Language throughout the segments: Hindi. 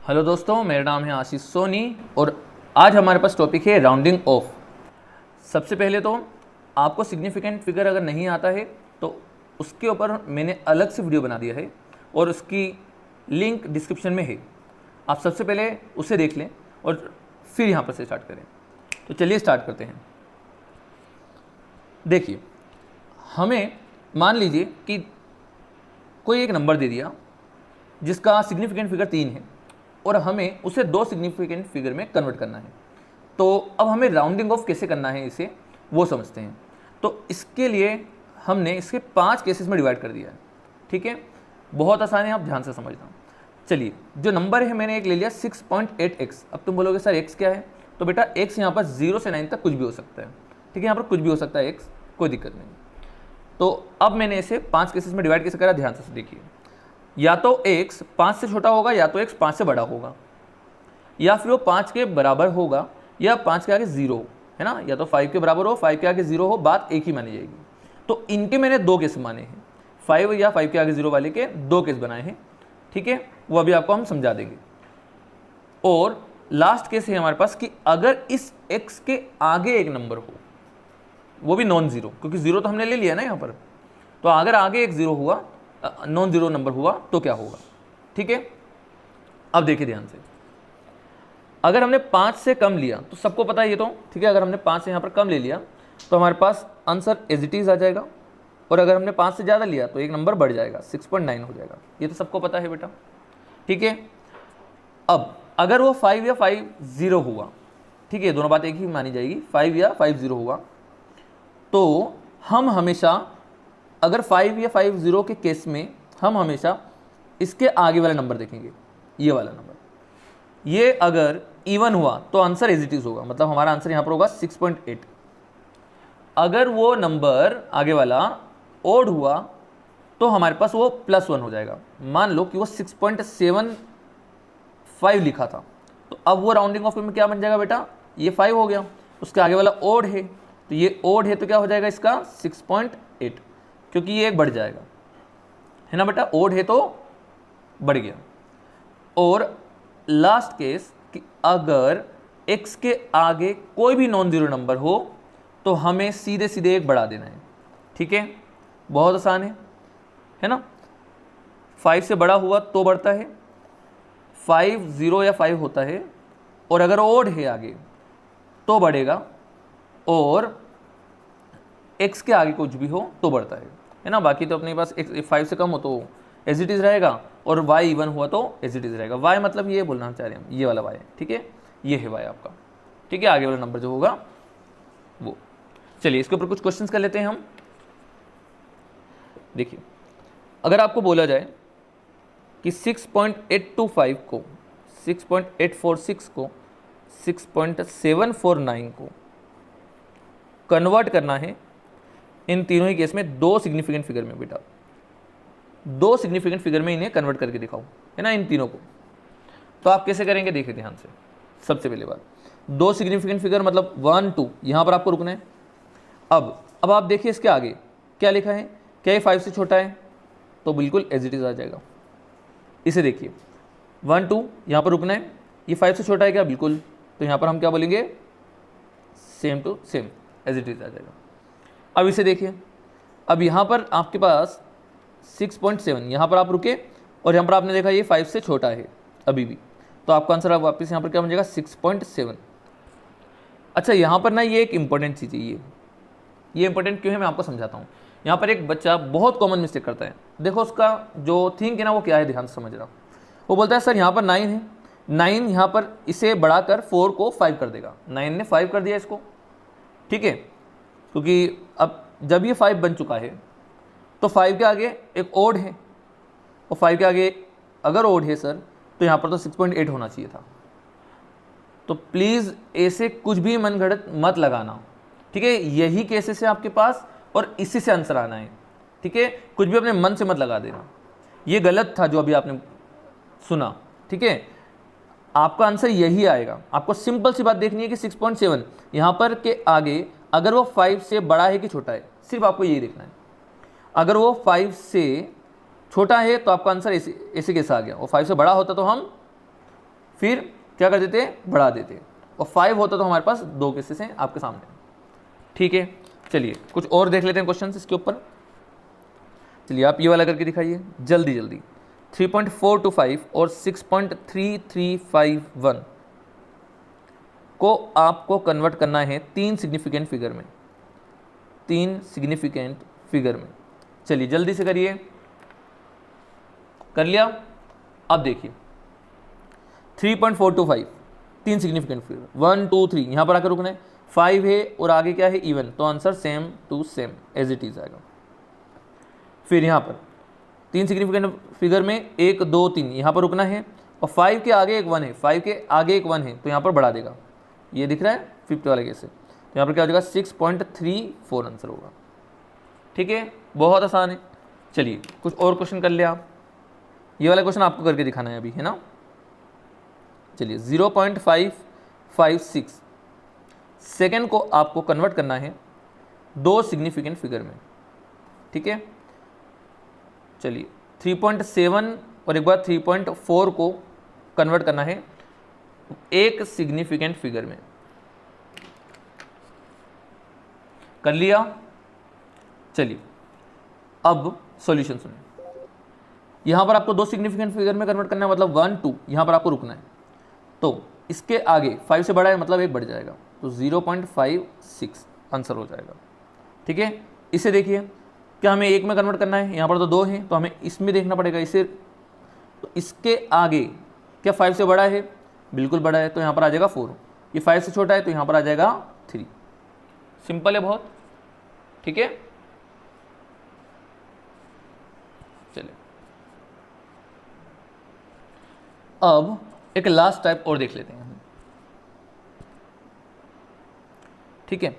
हेलो दोस्तों, मेरा नाम है आशीष सोनी और आज हमारे पास टॉपिक है राउंडिंग ऑफ। सबसे पहले तो आपको सिग्निफिकेंट फिगर अगर नहीं आता है तो उसके ऊपर मैंने अलग से वीडियो बना दिया है और उसकी लिंक डिस्क्रिप्शन में है। आप सबसे पहले उसे देख लें और फिर यहाँ पर से स्टार्ट करें। तो चलिए स्टार्ट करते हैं। देखिए, हमें मान लीजिए कि कोई एक नंबर दे दिया जिसका सिग्निफिकेंट फिगर 3 है और हमें उसे 2 सिग्निफिकेंट फिगर में कन्वर्ट करना है। तो अब हमें राउंडिंग ऑफ कैसे करना है इसे वो समझते हैं। तो इसके लिए हमने इसके 5 केसेस में डिवाइड कर दिया है। ठीक है, बहुत आसान है, आप ध्यान से समझना। चलिए, जो नंबर है मैंने एक ले लिया 6.8x। अब तुम बोलोगे सर x क्या है? तो बेटा x यहाँ पर 0 से 9 तक कुछ भी हो सकता है। ठीक है, यहाँ पर कुछ भी हो सकता है x, कोई दिक्कत नहीं। तो अब मैंने इसे 5 केसेस में डिवाइड कैसे करा, ध्यान से देखिए। या तो x 5 से छोटा होगा या तो x 5 से बड़ा होगा, या फिर वो 5 के बराबर होगा या 5 के आगे 0 हो, है ना। या तो 5 के बराबर हो, 5 के आगे 0 हो, बात एक ही मानी जाएगी। तो इनके मैंने 2 केस माने हैं, 5 या 5 के आगे 0 वाले के 2 केस बनाए हैं। ठीक है, वो अभी आपको हम समझा देंगे। और लास्ट केस है हमारे पास कि अगर इस x के आगे एक नंबर हो, वो भी नॉन जीरो, क्योंकि 0 तो हमने ले लिया ना यहाँ पर। तो अगर आगे एक 0 हुआ, नॉन जीरो नंबर हुआ, तो क्या होगा। ठीक है, अब देखिए ध्यान से। अगर हमने 5 से कम लिया तो सबको पता है ये तो, ठीक है। अगर हमने 5 से यहाँ पर कम ले लिया तो हमारे पास आंसर एज इट इज आ जाएगा। और अगर हमने 5 से ज़्यादा लिया तो एक नंबर बढ़ जाएगा, 6.9 हो जाएगा। ये तो सबको पता है बेटा। ठीक है, अब अगर वो 5 या 5 0 हुआ, ठीक है, दोनों बात एक ही मानी जाएगी, 5 या 5 0 हुआ, तो हम हमेशा, अगर 5 या 5 0 के केस में हम हमेशा इसके आगे वाला नंबर देखेंगे, ये वाला नंबर। ये अगर इवन हुआ तो आंसर एज इट इज होगा, मतलब हमारा आंसर यहाँ पर होगा 6.8। अगर वो नंबर आगे वाला ओड हुआ तो हमारे पास वो +1 हो जाएगा। मान लो कि वो 6.75 लिखा था, तो अब वो राउंडिंग ऑफ में क्या बन जाएगा बेटा, ये 5 हो गया, उसके आगे वाला ओड है, तो ये ओड है तो क्या हो जाएगा इसका 6.8, क्योंकि ये एक बढ़ जाएगा, है ना बेटा। ओड है तो बढ़ गया। और लास्ट केस कि अगर x के आगे कोई भी नॉन जीरो नंबर हो तो हमें सीधे सीधे एक बढ़ा देना है। ठीक है, बहुत आसान है ना। 5 से बड़ा हुआ तो बढ़ता है, 5 0 या 5 होता है, और अगर ओड है आगे तो बढ़ेगा, और x के आगे कुछ भी हो तो बढ़ता है ना। बाकी तो अपने पास x 5 से कम हो तो एज इट इज रहेगा, और y इवन हुआ तो एज इट इज रहेगा। y मतलब ये बोलना चाह रहे हैं हम, ये वाला y है। ठीक है, ये है y आपका। ठीक है, आगे वाला नंबर जो होगा वो। चलिए इसके ऊपर कुछ क्वेश्चंस कर लेते हैं हम। देखिए, अगर आपको बोला जाए कि 6.825 को, 6.846 को, 6.749 को कन्वर्ट करना है इन तीनों ही केस में 2 सिग्निफिकेंट फिगर में, बेटा 2 सिग्निफिकेंट फिगर में इन्हें कन्वर्ट करके दिखाओ, है ना, इन तीनों को। तो आप कैसे करेंगे, देखिए ध्यान से। सबसे पहले बात, 2 सिग्निफिकेंट फिगर मतलब 1 2, यहां पर आपको रुकना है। अब आप देखिए इसके आगे क्या लिखा है, क्या ये 5 से छोटा है, तो बिल्कुल एज इट इज आ जाएगा। इसे देखिए 1 2, यहां पर रुकना है। ये 5 से छोटा है क्या, बिल्कुल, तो यहां पर हम क्या बोलेंगे, same to same, as it is आ जाएगा। अब इसे देखिए, अब यहाँ पर आपके पास 6.7, यहाँ पर आप रुके और यहाँ पर आपने देखा ये 5 से छोटा है अभी भी, तो आपका आंसर अब वापस यहाँ पर क्या बन जाएगा 6.7। अच्छा, यहाँ पर ना ये एक इंपॉर्टेंट चीज़ है, ये इंपॉर्टेंट क्यों है मैं आपको समझाता हूँ। यहाँ पर एक बच्चा बहुत कॉमन मिस्टेक करता है। देखो उसका जो थिंक है ना वो क्या है, ध्यान से समझ रहा। वो बोलता है सर यहाँ पर 9 है, 9 यहाँ पर इसे बढ़ाकर 4 को 5 कर देगा। 9 ने 5 कर दिया इसको, ठीक है, क्योंकि अब जब ये 5 बन चुका है तो 5 के आगे एक ओड है, और 5 के आगे अगर ओड है सर तो यहाँ पर तो 6.8 होना चाहिए था। तो प्लीज़ ऐसे कुछ भी मनगढ़ंत मत लगाना, ठीक है। यही केसेस है आपके पास और इसी से आंसर आना है, ठीक है। कुछ भी अपने मन से मत लगा देना, ये गलत था जो अभी आपने सुना, ठीक है। आपका आंसर यही आएगा। आपको सिंपल सी बात देखनी है कि 6.7 यहाँ पर के आगे अगर वो 5 से बड़ा है कि छोटा है, सिर्फ आपको यही देखना है। अगर वो 5 से छोटा है तो आपका आंसर ऐसे कैसे आ गया, वो 5 से बड़ा होता तो हम फिर क्या कर देते, बढ़ा देते, और 5 होता तो हमारे पास 2 केसेस हैं आपके सामने। ठीक है, चलिए कुछ और देख लेते हैं क्वेश्चन इसके ऊपर। चलिए आप ये वाला करके दिखाइए जल्दी जल्दी। 3.425 और 6.3351 को आपको कन्वर्ट करना है 3 सिग्निफिकेंट फिगर में, 3 सिग्निफिकेंट फिगर में। चलिए जल्दी से करिए, कर लिया। अब देखिए 3.425 3 सिग्निफिकेंट फिगर, 1 2 3 यहां पर आकर रुकना है, 5 है और आगे क्या है, इवन, तो answer same to same as it is आएगा। फिर यहाँ पर 3 सिग्निफिकेंट फिगर में 1 2 3 यहाँ पर रुकना है, और 5 के आगे एक 1 है, 5 के आगे एक 1 है, तो यहाँ पर बढ़ा देगा, ये दिख रहा है 5th वाले केस से, तो यहाँ पर क्या हो जाएगा 6.34 आंसर होगा। ठीक है, बहुत आसान है। चलिए कुछ और क्वेश्चन कर लिया आप, ये वाला क्वेश्चन आपको करके दिखाना है अभी, है ना। चलिए 0.556 सेकेंड को आपको कन्वर्ट करना है 2 सिग्निफिकेंट फिगर में। ठीक है, चलिए 3.7 और एक बार 3.4 को कन्वर्ट करना है 1 सिग्निफिकेंट फिगर में। कर लिया। चलिए अब सॉल्यूशन सुनिए, यहां पर आपको 2 सिग्निफिकेंट फिगर में कन्वर्ट करना है, मतलब 1 2 यहां पर आपको रुकना है, तो इसके आगे 5 से बड़ा है मतलब 1 बढ़ जाएगा, तो 0.56 आंसर हो जाएगा। ठीक है, इसे देखिए, क्या हमें 1 में कन्वर्ट करना है, यहाँ पर तो 2 है, तो हमें इसमें देखना पड़ेगा इसे, तो इसके आगे क्या 5 से बड़ा है, बिल्कुल बड़ा है, तो यहाँ पर आ जाएगा 4, ये 5 से छोटा है तो यहाँ पर आ जाएगा 3। सिंपल है बहुत। ठीक है, चलिए अब एक लास्ट टाइप और देख लेते हैं। ठीक है,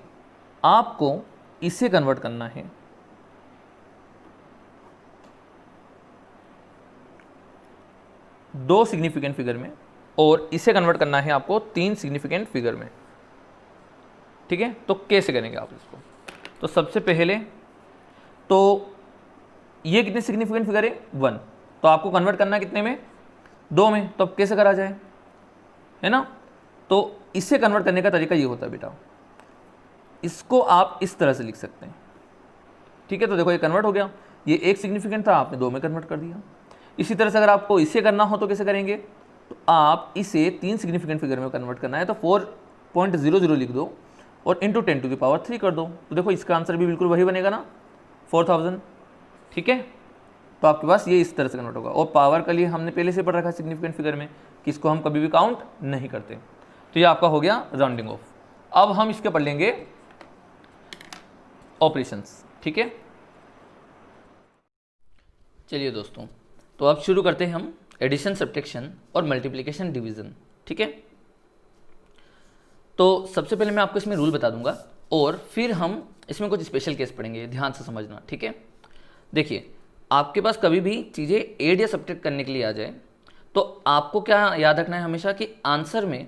आपको इसे कन्वर्ट करना है 2 सिग्निफिकेंट फिगर में, और इसे कन्वर्ट करना है आपको 3 सिग्निफिकेंट फिगर में। ठीक है, तो कैसे करेंगे आप इसको, तो सबसे पहले तो ये कितने सिग्निफिकेंट फिगर है, 1, तो आपको कन्वर्ट करना है कितने में, 2 में, तो अब कैसे करा जाए, है ना। तो इसे कन्वर्ट करने का तरीका ये होता है बेटा, इसको आप इस तरह से लिख सकते हैं। ठीक है, तो देखो ये कन्वर्ट हो गया, ये 1 सिग्निफिकेंट था, आपने 2 में कन्वर्ट कर दिया। इसी तरह से अगर आपको इसे करना हो तो कैसे करेंगे, तो आप इसे 3 सिग्निफिकेंट फिगर में कन्वर्ट करना है, तो 4.00 लिख दो और इंटू 10⁻³ कर दो, तो देखो इसका आंसर भी बिल्कुल वही बनेगा ना, 4000। ठीक है, तो आपके पास ये इस तरह से कन्वर्ट होगा, और पावर के लिए हमने पहले से पढ़ रखा है सिग्निफिकेंट फिगर में कि इसको हम कभी भी काउंट नहीं करते, तो ये आपका हो गया राउंडिंग ऑफ। अब हम इसके पढ़ लेंगे ऑपरेशंस। ठीक है, चलिए दोस्तों, तो अब शुरू करते हैं हम एडिशन, सब्ट्रैक्शन और मल्टीप्लिकेशन, डिवीजन। ठीक है, तो सबसे पहले मैं आपको इसमें रूल बता दूंगा, और फिर हम इसमें कुछ स्पेशल केस पढ़ेंगे, ध्यान से समझना। ठीक है, देखिए आपके पास कभी भी चीज़ें ऐड या सब्ट्रैक्ट करने के लिए आ जाए, तो आपको क्या याद रखना है हमेशा कि आंसर में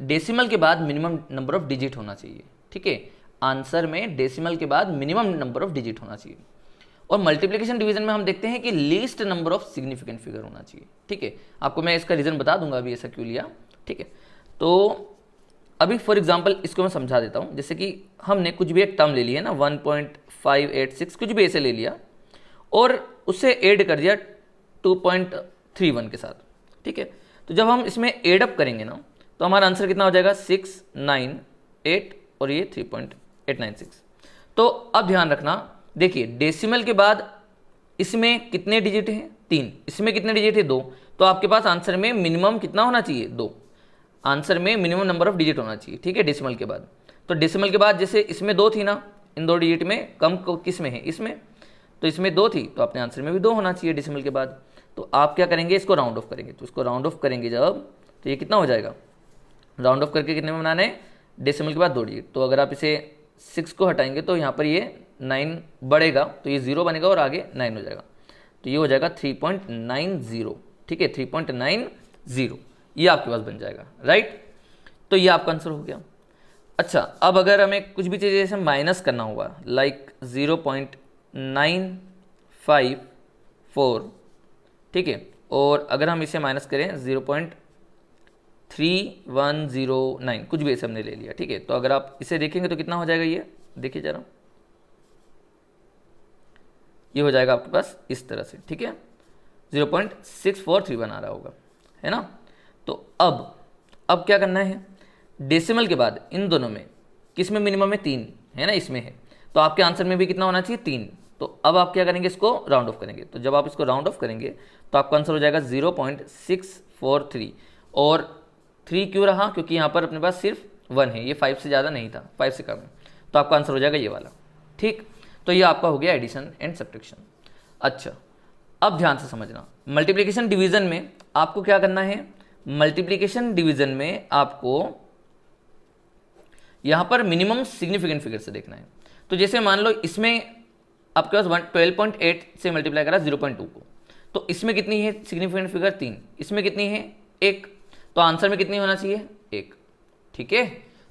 डेसिमल के बाद मिनिमम नंबर ऑफ डिजिट होना चाहिए। ठीक है, आंसर में डेसिमल के बाद मिनिमम नंबर ऑफ डिजिट होना चाहिए, और मल्टीप्लिकेशन डिवीजन में हम देखते हैं कि least number of significant figure होना चाहिए। ठीक है, आपको मैं इसका रीज़न बता दूंगा अभी ऐसा क्यों लिया। ठीक है, तो अभी फॉर एग्जांपल इसको मैं समझा देता हूँ, जैसे कि हमने कुछ भी एक टर्म ले लिया ना, 1.586 कुछ भी ऐसे ले लिया, और उससे ऐड कर दिया 2.31 के साथ। ठीक है, तो जब हम इसमें एड अप करेंगे ना, तो हमारा आंसर कितना हो जाएगा, 698 और ये 3.896। तो अब ध्यान रखना, देखिए डेसिमल के बाद इसमें कितने डिजिट हैं, 3, इसमें कितने डिजिट है, 2, तो आपके पास आंसर में मिनिमम कितना होना चाहिए, 2, आंसर में मिनिमम नंबर ऑफ डिजिट होना चाहिए। ठीक है, डेसिमल के बाद, तो डेसिमल के बाद जैसे इसमें 2 थी ना, इन 2 डिजिट में कम किस में है, इसमें, तो इसमें 2 थी, तो अपने आंसर में भी 2 होना चाहिए डेसिमल के बाद। तो आप क्या करेंगे, इसको राउंड ऑफ करेंगे, तो इसको राउंड ऑफ करेंगे जब, तो ये कितना हो जाएगा, राउंड ऑफ करके कितने में बनाना है, डेसिमल के बाद 2 डिजिट, तो अगर आप इसे 6 को हटाएंगे तो यहाँ पर ये 9 बढ़ेगा, तो ये 0 बनेगा और आगे 9 हो जाएगा, तो ये हो जाएगा 3.90। ठीक है, 3.90 ये आपके पास बन जाएगा, राइट। तो ये आपका आंसर हो गया। अच्छा, अब अगर हमें कुछ भी चीज़ जैसे माइनस करना हुआ, लाइक 0.954, ठीक है, और अगर हम इसे माइनस करें 0.9 3109 कुछ भी ऐसे हमने ले लिया, ठीक है। तो अगर आप इसे देखेंगे तो कितना हो जाएगा, ये देखिए जरा, ये हो जाएगा आपके पास इस तरह से, ठीक है, 0.6431 आ रहा होगा, है ना। तो अब क्या करना है, डेसिमल के बाद इन दोनों में किस में मिनिमम है, 3 है ना, इसमें है, तो आपके आंसर में भी कितना होना चाहिए, 3। तो अब आप क्या करेंगे, इसको राउंड ऑफ करेंगे। तो जब आप इसको राउंड ऑफ करेंगे तो आपका आंसर हो जाएगा 0.643। और 3 क्यों रहा, क्योंकि यहाँ पर अपने पास सिर्फ 1 है, ये 5 से ज़्यादा नहीं था, 5 से कम है, तो आपका आंसर हो जाएगा ये वाला, ठीक। तो ये आपका हो गया एडिशन एंड सब्ट्रैक्शन। अच्छा, अब ध्यान से समझना, मल्टीप्लिकेशन डिवीजन में आपको क्या करना है, मल्टीप्लिकेशन डिवीजन में आपको यहां पर मिनिमम सिग्निफिकेंट फिगर से देखना है। तो जैसे मान लो इसमें आपके पास 12.8 से मल्टीप्लाई करा 0.2 को, तो इसमें कितनी है सिग्निफिकेंट फिगर, 3, इसमें कितनी है 1, तो आंसर में कितनी होना चाहिए 1, ठीक है।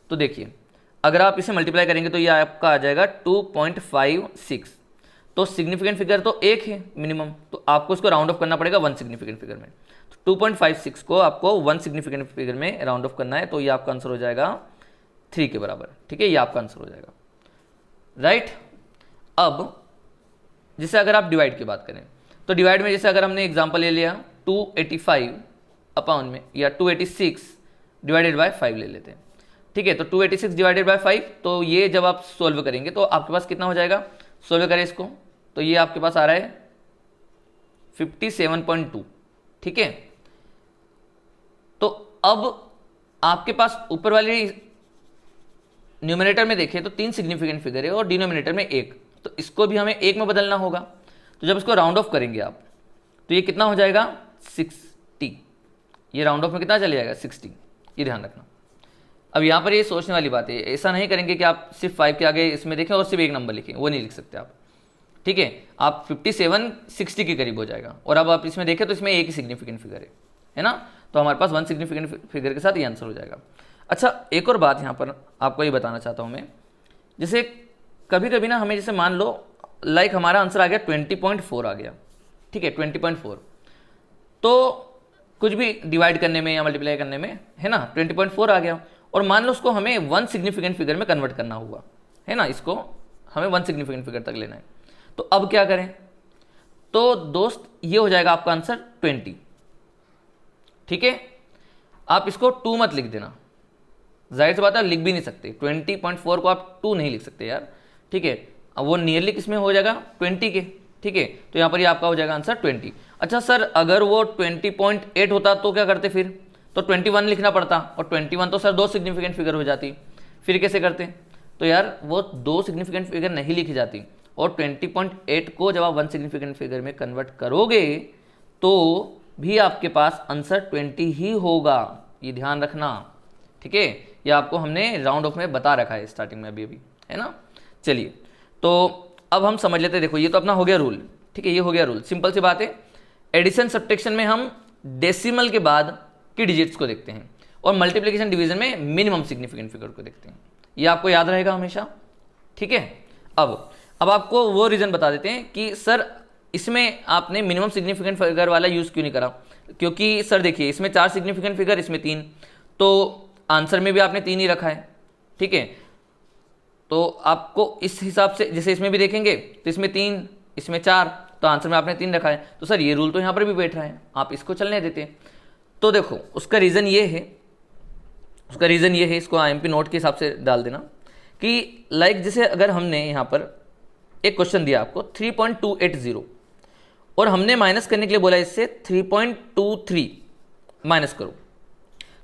तो देखिए अगर आप इसे मल्टीप्लाई करेंगे तो ये आपका आ जाएगा 2.56, तो सिग्निफिकेंट फिगर तो 1 है मिनिमम, तो आपको इसको राउंड ऑफ करना पड़ेगा 1 सिग्निफिकेंट फिगर में। तो 2.56 को आपको 1 सिग्निफिकेंट फिगर में राउंड ऑफ करना है, तो ये आपका आंसर हो जाएगा 3 के बराबर, ठीक है, ये आपका आंसर हो जाएगा, राइट। अब जैसे अगर आप डिवाइड की बात करें तो डिवाइड में जैसे अगर हमने एग्जांपल ले लिया 285 अपॉन में या 286 डिवाइडेड बाय 5 ले लेते हैं, ठीक है। तो 286 डिवाइडेड बाय 5, तो ये जब आप सोल्व करेंगे तो आपके पास कितना हो जाएगा, सोल्व करें इसको तो ये आपके पास आ रहा है 57.2, ठीक है। तो अब आपके पास ऊपर वाले न्यूमरेटर में देखें तो 3 सिग्निफिकेंट फिगर है और डिनोमिनेटर में 1, तो इसको भी हमें 1 में बदलना होगा। तो जब इसको राउंड ऑफ करेंगे आप तो ये कितना हो जाएगा 60, ये राउंड ऑफ में कितना चले जाएगा 60, ये ध्यान रखना। अब यहाँ पर ये सोचने वाली बात है, ऐसा नहीं करेंगे कि आप सिर्फ 5 के आगे इसमें देखें और सिर्फ एक नंबर लिखें, वो नहीं लिख सकते आप, ठीक है। आप 57 60 के करीब हो जाएगा, और अब आप इसमें देखें तो इसमें एक ही सिग्निफिकेंट फिगर है ना, तो हमारे पास 1 सिग्निफिकेंट फिगर के साथ ये आंसर हो जाएगा। अच्छा, एक और बात यहाँ पर आपको ये बताना चाहता हूँ मैं, जैसे कभी कभी ना हमें जैसे मान लो लाइक हमारा आंसर आ गया 20.4 आ गया, ठीक है, 20.4, तो कुछ भी डिवाइड करने में या मल्टीप्लाई करने में है ना 20.4 आ गया, और मान लो उसको हमें 1 सिग्निफिकेंट फिगर में कन्वर्ट करना हुआ है ना, इसको हमें 1 सिग्निफिकेंट फिगर तक लेना है, तो अब क्या करें, तो दोस्त ये हो जाएगा आपका आंसर 20, ठीक है। आप इसको 2 मत लिख देना, जाहिर सी बात है लिख भी नहीं सकते, 20.4 को आप 2 नहीं लिख सकते यार, ठीक है। अब वो नियरली किस में हो जाएगा 20 के, ठीक है। तो यहाँ पर ये आपका हो जाएगा आंसर 20। अच्छा सर, अगर वो 20.8 होता तो क्या करते फिर, तो 21 लिखना पड़ता, और 21 तो सर 2 सिग्निफिकेंट फिगर हो जाती, फिर कैसे करते, तो यार वो 2 सिग्निफिकेंट फिगर नहीं लिखी जाती, और 20.8 को जब आप 1 सिग्निफिकेंट फिगर में कन्वर्ट करोगे तो भी आपके पास आंसर 20 ही होगा, ये ध्यान रखना, ठीक है। ये आपको हमने राउंड ऑफ में बता रखा है स्टार्टिंग में अभी है ना। चलिए, तो अब हम समझ लेते हैं, देखो ये तो अपना हो गया रूल, ठीक है, ये हो गया रूल, सिंपल सी बात है। एडिशन सब्ट्रैक्शन में हम डेसिमल के बाद की डिजिट्स को देखते हैं, और मल्टीप्लिकेशन डिवीजन में मिनिमम सिग्निफिकेंट फिगर को देखते हैं, ये आपको याद रहेगा हमेशा, ठीक है। अब आपको वो रीज़न बता देते हैं कि सर इसमें आपने मिनिमम सिग्निफिकेंट फिगर वाला यूज़ क्यों नहीं करा, क्योंकि सर देखिए इसमें 4 सिग्निफिकेंट फिगर, इसमें 3, तो आंसर में भी आपने 3 ही रखा है, ठीक है। तो आपको इस हिसाब से जैसे इसमें भी देखेंगे तो इसमें 3, इसमें 4, तो आंसर में आपने 3 रखा है, तो सर ये रूल तो यहाँ पर भी बैठ रहा है, आप इसको चलने देते हैं। तो देखो उसका रीज़न ये है, इसको IMP नोट के हिसाब से डाल देना कि लाइक जैसे अगर हमने यहाँ पर एक क्वेश्चन दिया आपको 3.280 और हमने माइनस करने के लिए बोला इससे 3.23 माइनस करो,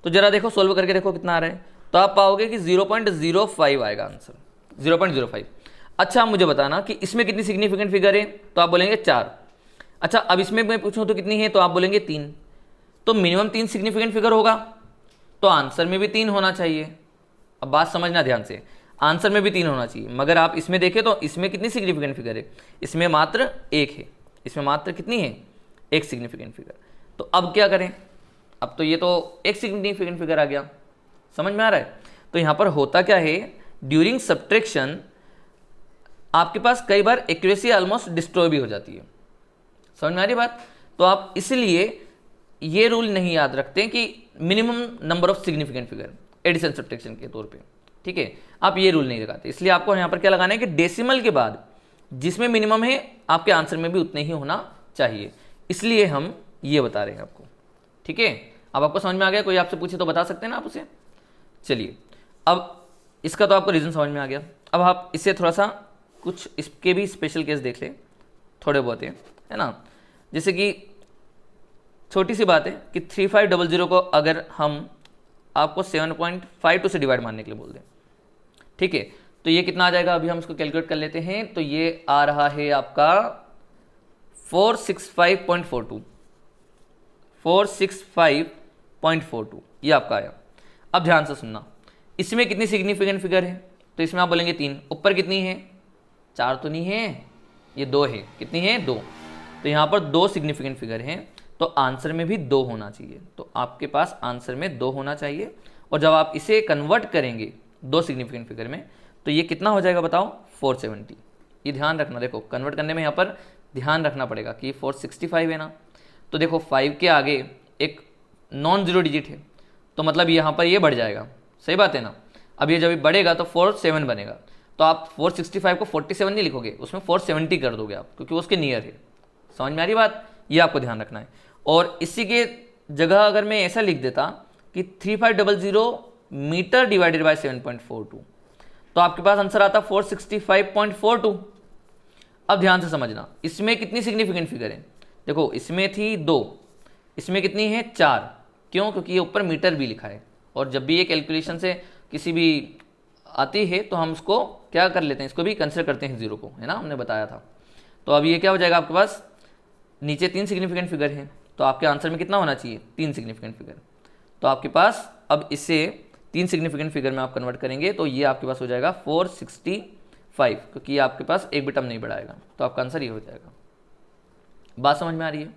तो जरा देखो सोल्व करके देखो कितना आ रहा है, तो आप पाओगे कि 0.05 आएगा आंसर, 0.05। अच्छा मुझे बताना कि इसमें कितनी सिग्निफिकेंट फिगर है, तो आप बोलेंगे 4। अच्छा अब इसमें मैं पूछूं तो कितनी है, तो आप बोलेंगे 3, तो मिनिमम 3 सिग्निफिकेंट फिगर होगा, तो आंसर में भी 3 होना चाहिए। अब बात समझना ध्यान से, आंसर में भी 3 होना चाहिए, मगर आप इसमें देखें तो इसमें कितनी सिग्निफिकेंट फिगर है, इसमें मात्र 1 है, इसमें मात्र कितनी है 1 सिग्निफिकेंट फिगर। तो अब क्या करें, अब तो ये तो एक सिग्निफिकेंट फिगर आ गया, समझ में आ रहा है। तो यहाँ पर होता क्या है, ड्यूरिंग सब्ट्रैक्शन आपके पास कई बार एक्यूरेसी ऑलमोस्ट डिस्ट्रॉय भी हो जाती है, समझ में आ रही बात। तो आप इसलिए ये रूल नहीं याद रखते कि minimum number of significant figure addition subtraction के तौर पे, ठीक है। आप ये रूल नहीं लगाते, इसलिए आपको यहाँ पर क्या लगाना है कि डेसिमल के बाद जिसमें मिनिमम है आपके आंसर में भी उतने ही होना चाहिए, इसलिए हम ये बता रहे हैं आपको, ठीक है। अब आपको समझ में आ गया, कोई आपसे पूछे तो बता सकते हैं ना आप उसे। चलिए, अब इसका तो आपको रीज़न समझ में आ गया। अब आप इससे थोड़ा सा कुछ इसके भी स्पेशल केस देख लें, थोड़े बहुत है ना। जैसे कि छोटी सी बात है कि 3500 को अगर हम आपको 7.52 से डिवाइड मारने के लिए बोल दें, ठीक है, तो ये कितना आ जाएगा, अभी हम इसको कैलकुलेट कर लेते हैं। तो ये आ रहा है आपका 465.42, 465.42 ये आपका आया। अब ध्यान से सुनना, इसमें कितनी सिग्निफिकेंट फिगर है, तो इसमें आप बोलेंगे 3, ऊपर कितनी है, 4 तो नहीं है, ये 2 है, कितनी है, 2, तो यहाँ पर 2 सिग्निफिकेंट फिगर हैं, तो आंसर में भी 2 होना चाहिए। तो आपके पास आंसर में 2 होना चाहिए, और जब आप इसे कन्वर्ट करेंगे 2 सिग्निफिकेंट फिगर में, तो ये कितना हो जाएगा बताओ, 470। ये ध्यान रखना, देखो कन्वर्ट करने में यहाँ पर ध्यान रखना पड़ेगा कि 465 है ना, तो देखो 5 के आगे एक नॉन जीरो डिजिट है, तो मतलब यहाँ पर ये बढ़ जाएगा, सही बात है ना। अब ये जब बढ़ेगा तो 47 बनेगा, तो आप 465 को 47 नहीं लिखोगे, उसमें 470 कर दोगे आप, क्योंकि वो उसके नियर है। समझ में आ रही बात, ये आपको ध्यान रखना है। और इसी के जगह अगर मैं ऐसा लिख देता कि 3500 मीटर डिवाइडेड बाय 7.42, तो आपके पास आंसर आता 465.42। अब ध्यान से समझना, इसमें कितनी सिग्निफिकेंट फिगर है, देखो इसमें थी 2, इसमें कितनी है, 4, क्यों, क्योंकि ये ऊपर मीटर भी लिखा है, और जब भी ये कैलकुलेशन से किसी भी आती है तो हम उसको क्या कर लेते हैं, इसको भी कंसिडर करते हैं 0 को, है ना, हमने बताया था। तो अब ये क्या हो जाएगा, आपके पास नीचे 3 सिग्निफिकेंट फिगर हैं, तो आपके आंसर में कितना होना चाहिए, 3 सिग्निफिकेंट फिगर। तो आपके पास अब इससे 3 सिग्निफिकेंट फिगर में आप कन्वर्ट करेंगे तो ये आपके पास हो जाएगा 465, क्योंकि आपके पास एक भी टर्म नहीं बढ़ाएगा, तो आपका आंसर ये हो जाएगा। बात समझ में आ रही है,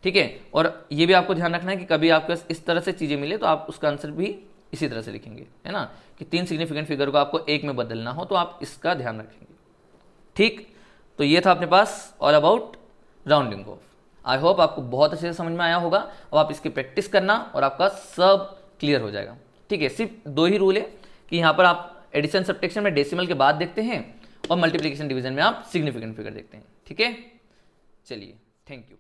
ठीक है। और ये भी आपको ध्यान रखना है कि कभी आपके पास इस तरह से चीज़ें मिले तो आप उसका आंसर भी इसी तरह से लिखेंगे, है ना, कि 3 सिग्निफिकेंट फिगर को आपको एक में बदलना हो तो आप इसका ध्यान रखेंगे, ठीक। तो ये था अपने पास all about rounding off. I hope आपको बहुत अच्छे से समझ में आया होगा। अब आप इसकी प्रैक्टिस करना और आपका सब क्लियर हो जाएगा, ठीक है। सिर्फ 2 ही रूल है कि यहाँ पर आप एडिशन सब्ट्रैक्शन में डेसिमल के बाद देखते हैं और मल्टीप्लिकेशन डिवीजन में आप सिग्निफिकेंट फिगर देखते हैं, ठीक है। चलिए, थैंक यू।